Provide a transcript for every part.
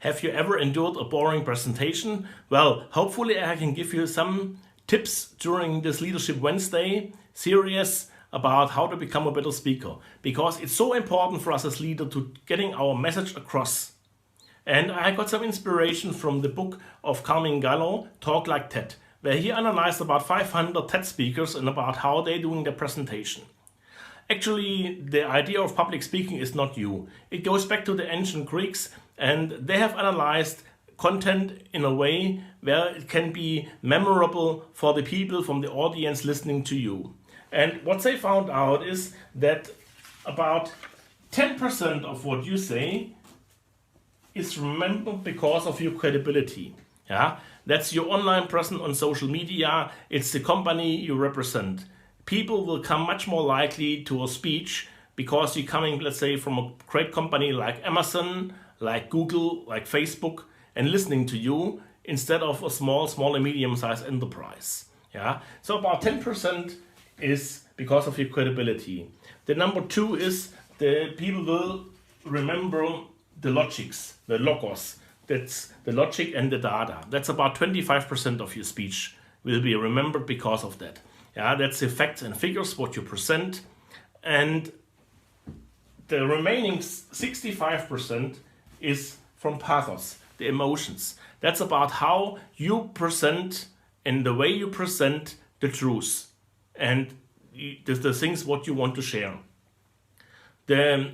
Have you ever endured a boring presentation? Well, hopefully I can give you some tips during this Leadership Wednesday series about how to become a better speaker, because it's so important for us as leaders to getting our message across. And I got some inspiration from the book of Carmine Gallo, Talk Like TED, where he analyzed about 500 TED speakers and about how they're doing their presentation. Actually, the idea of public speaking is not new. It goes back to the ancient Greeks, and they have analyzed content in a way where it can be memorable for the people from the audience listening to you. And what they found out is that about 10% of what you say is remembered because of your credibility. Yeah, that's your online presence on social media. It's the company you represent. People will come much more likely to a speech because you're coming, let's say, from a great company like Amazon, like Google, like Facebook, and listening to you instead of a small and medium-sized enterprise. Yeah, so about 10% is because of your credibility. The number two is the people will remember the logics, the logos. That's the logic and the data. That's about 25% of your speech will be remembered because of that. Yeah, that's the facts and figures, what you present. And the remaining 65% is from pathos, the emotions. That's about how you present and the way you present the truth and the things what you want to share. The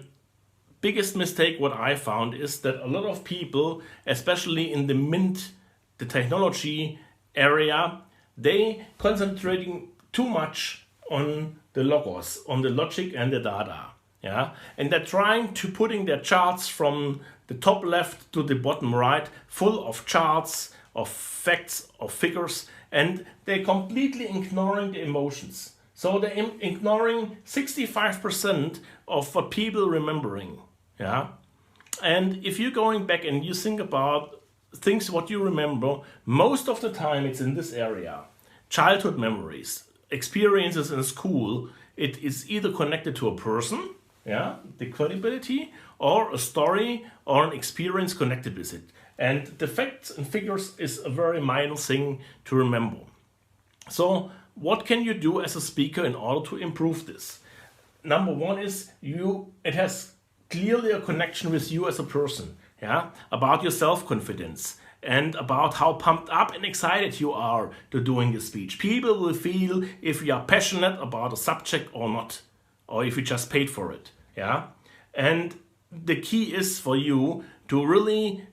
biggest mistake what I found is that a lot of people, especially in the technology area, they concentrating too much on the logos, on the logic and the data. Yeah, and they're trying to putting their charts from the top left to the bottom right, full of charts, of facts, of figures, and they're completely ignoring the emotions. So they're ignoring 65% of what people remembering. Yeah, and if you're going back and you think about things what you remember, most of the time it's in this area. Childhood memories, experiences in school, it is either connected to a person, yeah, the credibility, or a story or an experience connected with it. And the facts and figures is a very minor thing to remember. So what can you do as a speaker in order to improve this? Number one is it has clearly a connection with you as a person, yeah, about your self-confidence and about how pumped up and excited you are to doing your speech. People will feel if you are passionate about a subject or not, or if you just paid for it, yeah. And the key is for you to really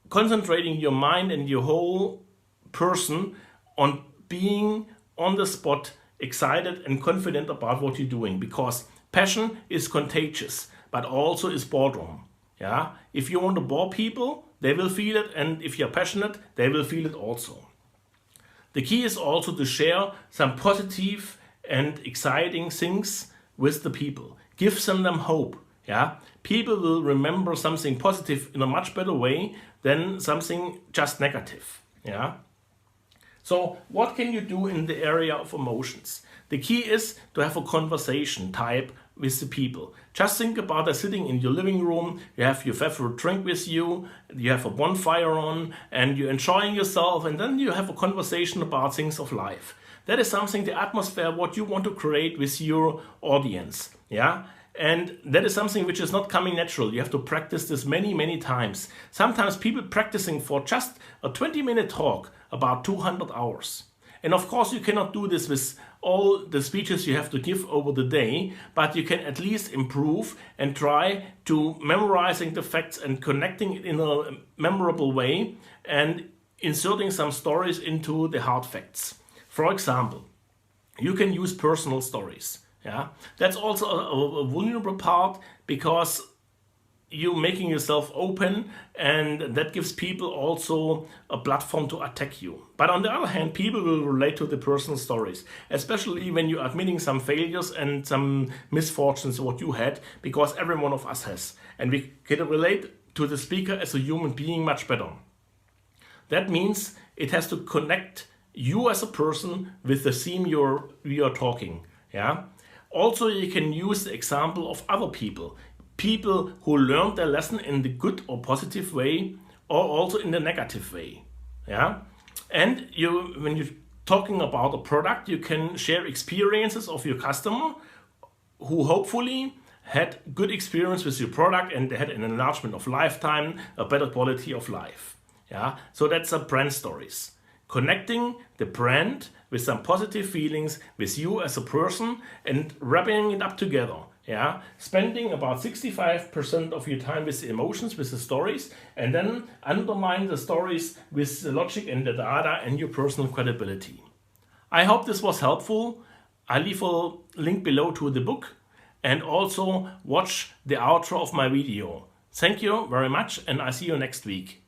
concentrating your mind and your whole person on being on the spot, excited and confident about what you're doing, because passion is contagious, but also is boredom. Yeah, if you want to bore people, they will feel it, and if you're passionate, they will feel it also. The key is also to share some positive and exciting things with the people. Give them hope. Yeah, people will remember something positive in a much better way than something just negative. Yeah. So what can you do in the area of emotions? The key is to have a conversation type with the people. Just think about it, sitting in your living room, you have your favorite drink with you, you have a bonfire on, and you're enjoying yourself, and then you have a conversation about things of life. That is something, the atmosphere, what you want to create with your audience. Yeah. And that is something which is not coming natural. You have to practice this many times. Sometimes people practicing for just a 20-minute talk about 200 hours. And of course you cannot do this with all the speeches you have to give over the day, but you can at least improve and try to memorizing the facts and connecting it in a memorable way and inserting some stories into the hard facts. For example, you can use personal stories. Yeah, that's also a vulnerable part, because you're making yourself open, and that gives people also a platform to attack you. But on the other hand, people will relate to the personal stories, especially when you're admitting some failures and some misfortunes what you had, because every one of us has. And we can relate to the speaker as a human being much better. That means it has to connect you as a person with the theme you are talking. Yeah. Also, you can use the example of other people who learned their lesson in the good or positive way, or also in the negative way. Yeah, and when you're talking about a product, you can share experiences of your customer who hopefully had good experience with your product and they had an enlargement of lifetime, a better quality of life. Yeah, so that's a brand stories. Connecting the brand with some positive feelings with you as a person and wrapping it up together. Yeah, spending about 65% of your time with the emotions, with the stories, and then underline the stories with the logic and the data and your personal credibility. I hope this was helpful. I leave a link below to the book and also watch the outro of my video. Thank you very much and I see you next week.